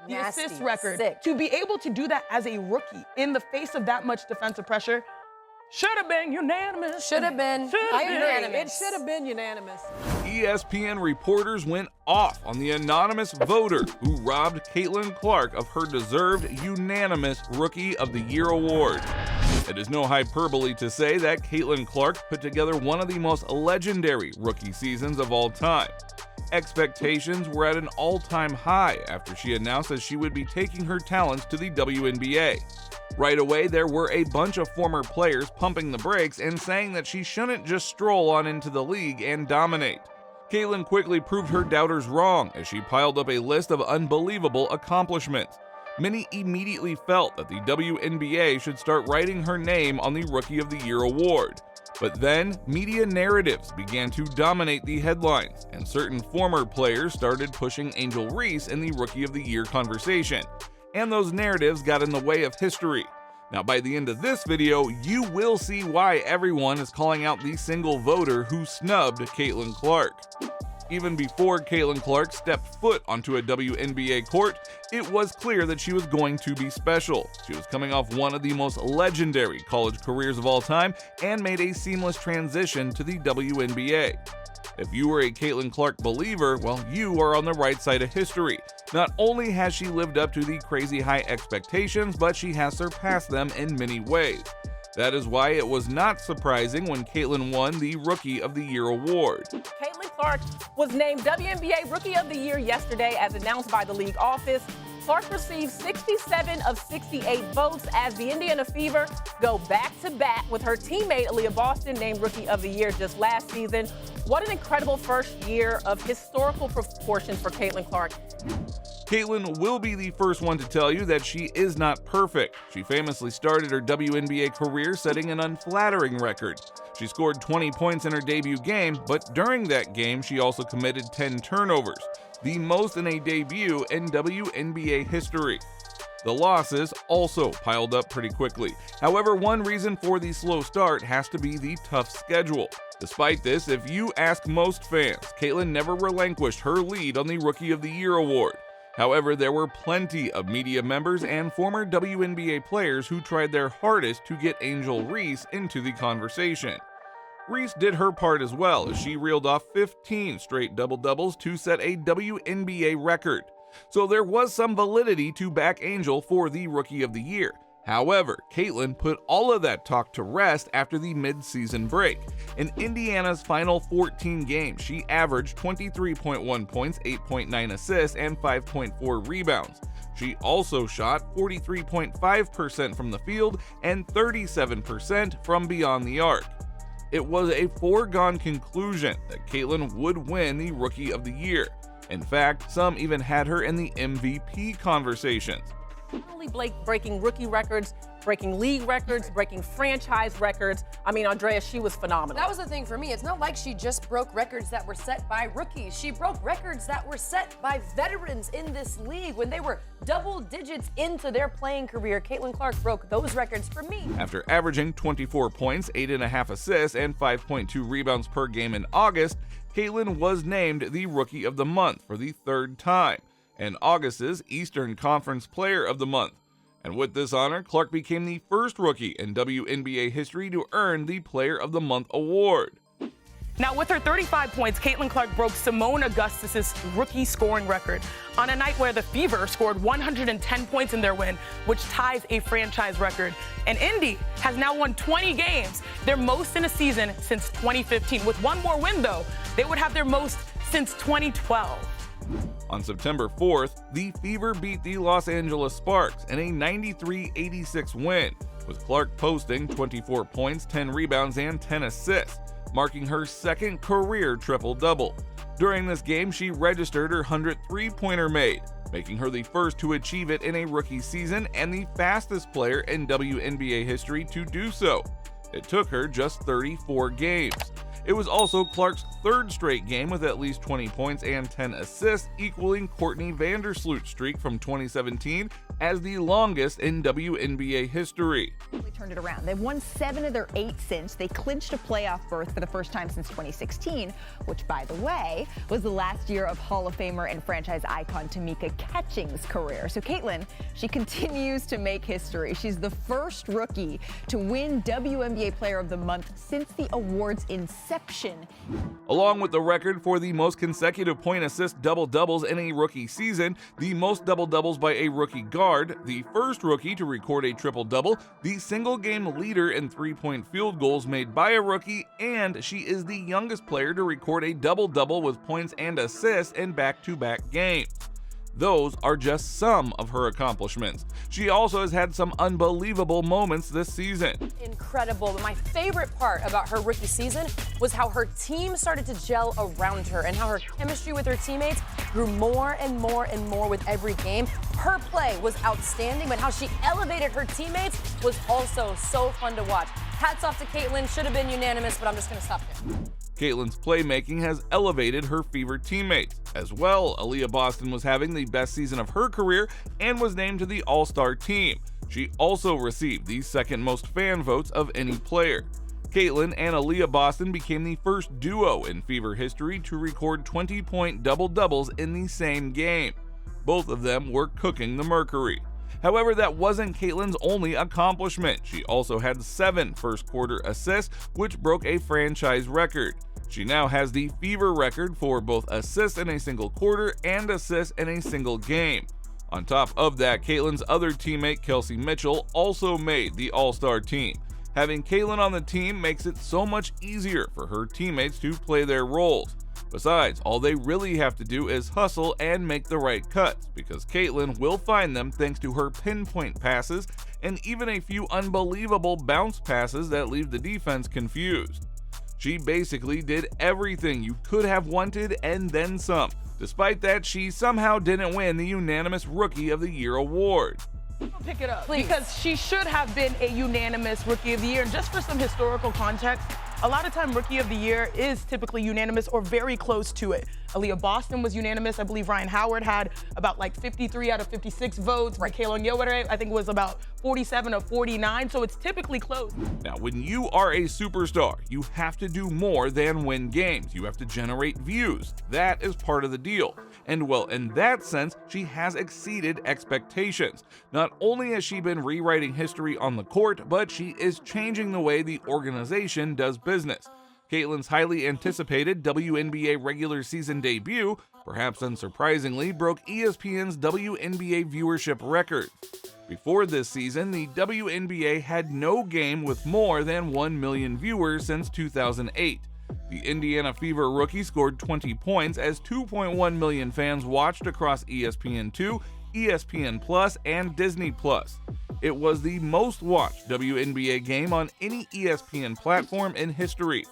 the Nasty, assist record. sick. To be able to do that as a rookie in the face of that much defensive pressure, should have been unanimous. Should have been. I agree. It should have been unanimous. ESPN reporters went off on the anonymous voter who robbed Caitlin Clark of her deserved unanimous Rookie of the Year award. It is no hyperbole to say that Caitlin Clark put together one of the most legendary rookie seasons of all time. Expectations were at an all-time high after she announced that she would be taking her talents to the WNBA. Right away, there were a bunch of former players pumping the brakes and saying that she shouldn't just stroll on into the league and dominate. Caitlin quickly proved her doubters wrong as she piled up a list of unbelievable accomplishments. Many immediately felt that the WNBA should start writing her name on the Rookie of the Year award. But then, media narratives began to dominate the headlines, and certain former players started pushing Angel Reese in the Rookie of the Year conversation. And those narratives got in the way of history. Now, by the end of this video, you will see why everyone is calling out the single voter who snubbed Caitlin Clark. Even before Caitlin Clark stepped foot onto a WNBA court, it was clear that she was going to be special. She was coming off one of the most legendary college careers of all time and made a seamless transition to the WNBA. If you were a Caitlin Clark believer, well, you are on the right side of history. Not only has she lived up to the crazy high expectations, but she has surpassed them in many ways. That is why it was not surprising when Caitlin won the Rookie of the Year award. Caitlin Clark was named WNBA Rookie of the Year yesterday as announced by the league office. Clark received 67 of 68 votes as the Indiana Fever go back-to-back with her teammate Aaliyah Boston named Rookie of the Year just last season. What an incredible first year of historical proportions for Caitlin Clark. Caitlin will be the first one to tell you that she is not perfect. She famously started her WNBA career setting an unflattering record. She scored 20 points in her debut game, but during that game she also committed 10 turnovers, the most in a debut in WNBA history. The losses also piled up pretty quickly. However, one reason for the slow start has to be the tough schedule. Despite this, if you ask most fans, Caitlin never relinquished her lead on the Rookie of the Year award. However, there were plenty of media members and former WNBA players who tried their hardest to get Angel Reese into the conversation. Reese did her part as well as she reeled off 15 straight double-doubles to set a WNBA record. So there was some validity to back Angel for the Rookie of the Year. However, Caitlin put all of that talk to rest after the mid-season break. In Indiana's final 14 games, she averaged 23.1 points, 8.9 assists, and 5.4 rebounds. She also shot 43.5% from the field and 37% from beyond the arc. It was a foregone conclusion that Caitlin would win the Rookie of the Year. In fact, some even had her in the MVP conversations. Not only breaking rookie records, breaking league records, breaking franchise records. I mean, Andrea, she was phenomenal. That was the thing for me. It's not like she just broke records that were set by rookies. She broke records that were set by veterans in this league when they were double digits into their playing career. Caitlin Clark broke those records for me. After averaging 24 points, 8.5 assists, and 5.2 rebounds per game in August, Caitlin was named the Rookie of the Month for the third time, and August's Eastern Conference Player of the Month. And with this honor, Clark became the first rookie in WNBA history to earn the Player of the Month award. Now, with her 35 points, Caitlin Clark broke Simone Augustus's rookie scoring record on a night where the Fever scored 110 points in their win, which ties a franchise record. And Indy has now won 20 games, their most in a season since 2015. With one more win, though, they would have their most since 2012. On September 4th, the Fever beat the Los Angeles Sparks in a 93-86 win, with Clark posting 24 points, 10 rebounds, and 10 assists, marking her second career triple-double. During this game, she registered her 100th three-pointer made, making her the first to achieve it in a rookie season and the fastest player in WNBA history to do so. It took her just 34 games. It was also Clark's third straight game with at least 20 points and 10 assists, equaling Courtney Vandersloot's streak from 2017 as the longest in WNBA history. They turned it around. They've won 7 of their 8 since. They clinched a playoff berth for the first time since 2016, which, by the way, was the last year of Hall of Famer and franchise icon Tamika Catching's career. So Caitlin, she continues to make history. She's the first rookie to win WNBA Player of the Month since the award's inception. Along with the record for the most consecutive point assist double-doubles in a rookie season, the most double-doubles by a rookie guard, the first rookie to record a triple-double, the single-game leader in three-point field goals made by a rookie, and she is the youngest player to record a double-double with points and assists in back-to-back games. Those are just some of her accomplishments. She also has had some unbelievable moments this season. Incredible, but my favorite part about her rookie season was how her team started to gel around her and how her chemistry with her teammates grew more and more and more with every game. Her play was outstanding, but how she elevated her teammates was also so fun to watch. Hats off to Caitlin, should have been unanimous, but I'm just gonna stop there. Caitlin's playmaking has elevated her Fever teammates. As well, Aaliyah Boston was having the best season of her career and was named to the All-Star team. She also received the second most fan votes of any player. Caitlin and Aaliyah Boston became the first duo in Fever history to record 20-point double-doubles in the same game. Both of them were cooking the Mercury. However, that wasn't Caitlin's only accomplishment. She also had 7 first-quarter assists, which broke a franchise record. She now has the Fever record for both assists in a single quarter and assists in a single game. On top of that, Caitlin's other teammate, Kelsey Mitchell, also made the All-Star team. Having Caitlin on the team makes it so much easier for her teammates to play their roles. Besides, all they really have to do is hustle and make the right cuts, because Caitlin will find them thanks to her pinpoint passes and even a few unbelievable bounce passes that leave the defense confused. She basically did everything you could have wanted and then some. Despite that, she somehow didn't win the Unanimous Rookie of the Year award. Pick it up, Please. because she should have been a unanimous Rookie of the Year. And just for some historical context, a lot of time Rookie of the Year is typically unanimous or very close to it. Aaliyah Boston was unanimous. I believe Ryan Howard had about like 53 out of 56 votes. Right. Michaela Nyowere, I think, was about 47 of 49, so it's typically close. Now, when you are a superstar, you have to do more than win games. You have to generate views. That is part of the deal. And well, in that sense, she has exceeded expectations. Not only has she been rewriting history on the court, but she is changing the way the organization does business. Caitlin's highly anticipated WNBA regular season debut, perhaps unsurprisingly, broke ESPN's WNBA viewership record. Before this season, the WNBA had no game with more than 1 million viewers since 2008. The Indiana Fever rookie scored 20 points as 2.1 million fans watched across ESPN2, ESPN Plus, and Disney Plus. It was the most watched WNBA game on any ESPN platform in history.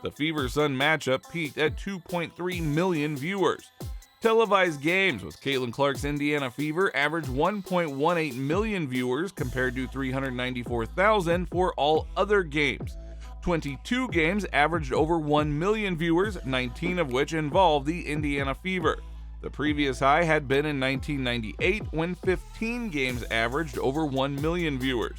The Fever-Sun matchup peaked at 2.3 million viewers. Televised games with Caitlin Clark's Indiana Fever averaged 1.18 million viewers compared to 394,000 for all other games. 22 games averaged over 1 million viewers, 19 of which involved the Indiana Fever. The previous high had been in 1998 when 15 games averaged over 1 million viewers.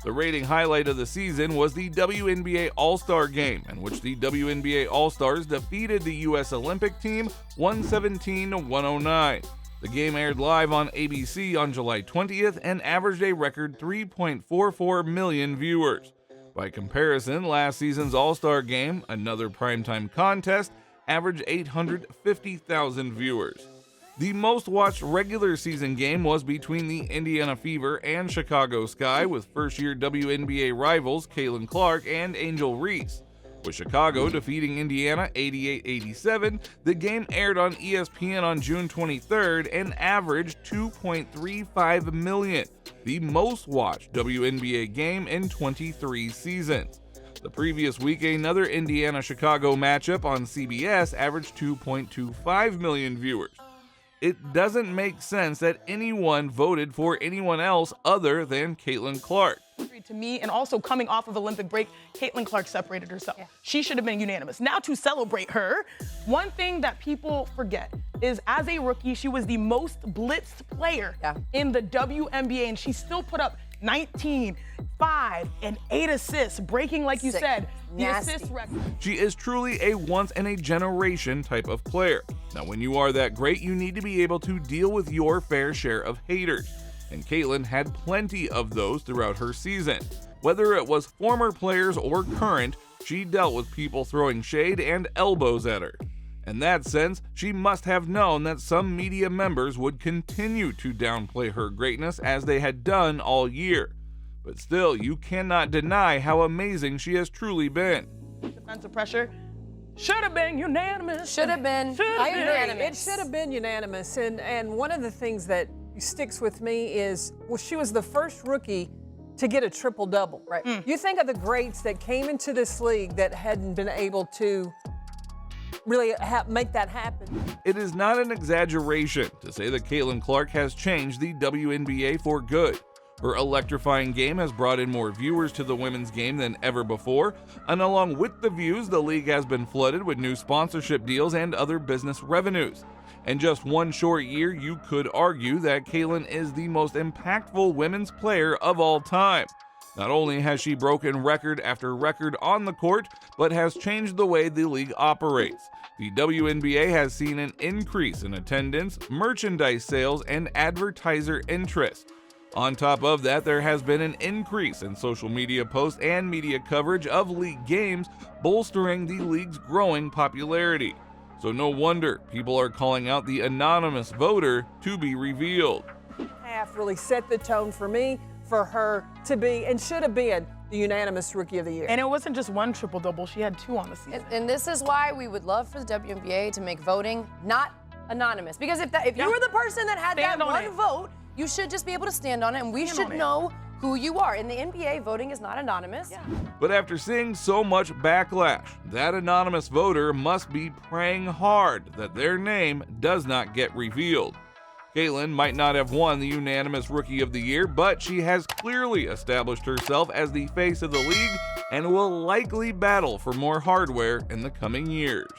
The rating highlight of the season was the WNBA All-Star Game, in which the WNBA All-Stars defeated the U.S. Olympic team 117-109. The game aired live on ABC on July 20th and averaged a record 3.44 million viewers. By comparison, last season's All-Star Game, another primetime contest, averaged 850,000 viewers. The most watched regular season game was between the Indiana Fever and Chicago Sky, with first-year WNBA rivals Caitlin Clark and Angel Reese. With Chicago defeating Indiana 88-87, the game aired on ESPN on June 23rd and averaged 2.35 million, the most watched WNBA game in 23 seasons. The previous week, another Indiana-Chicago matchup on CBS averaged 2.25 million viewers. it doesn't make sense that anyone voted for anyone else other than Caitlin Clark. To me, and also coming off of Olympic break, Caitlin Clark separated herself. Yeah. She should have been unanimous. Now to celebrate her, one thing that people forget is as a rookie, she was the most blitzed player in the WNBA, and she still put up 19, 5, and 8 assists, breaking, like you said, the assist record. She is truly a once-in-a-generation type of player. Now, when you are that great, you need to be able to deal with your fair share of haters. And Caitlin had plenty of those throughout her season. Whether it was former players or current, she dealt with people throwing shade and elbows at her. In that sense, she must have known that some media members would continue to downplay her greatness as they had done all year. But still, you cannot deny how amazing she has truly been. Defensive pressure should have been unanimous. Should have been It should have been unanimous. And one of the things that sticks with me is, well, she was the first rookie to get a triple-double. Right. You think of the greats that came into this league that hadn't been able to really make that happen. It is not an exaggeration to say that Caitlin Clark has changed the WNBA for good. Her electrifying game has brought in more viewers to the women's game than ever before, and along with the views, the league has been flooded with new sponsorship deals and other business revenues. In just one short year, you could argue that Caitlin is the most impactful women's player of all time. Not only has she broken record after record on the court, but has changed the way the league operates. The WNBA has seen an increase in attendance, merchandise sales, and advertiser interest. On top of that, there has been an increase in social media posts and media coverage of league games, bolstering the league's growing popularity. So no wonder people are calling out the anonymous voter to be revealed. Half really set the tone for me, for her to be, and should have been, the unanimous Rookie of the Year. And it wasn't just one triple-double, she had 2 on the season. And this is why we would love for the WNBA to make voting not anonymous. Because if you were the person that had that one vote, you should just be able to stand on it, and we should know who you are. In the NBA, voting is not anonymous. But after seeing so much backlash, that anonymous voter must be praying hard that their name does not get revealed. Caitlin might not have won the unanimous Rookie of the Year, but she has clearly established herself as the face of the league and will likely battle for more hardware in the coming years.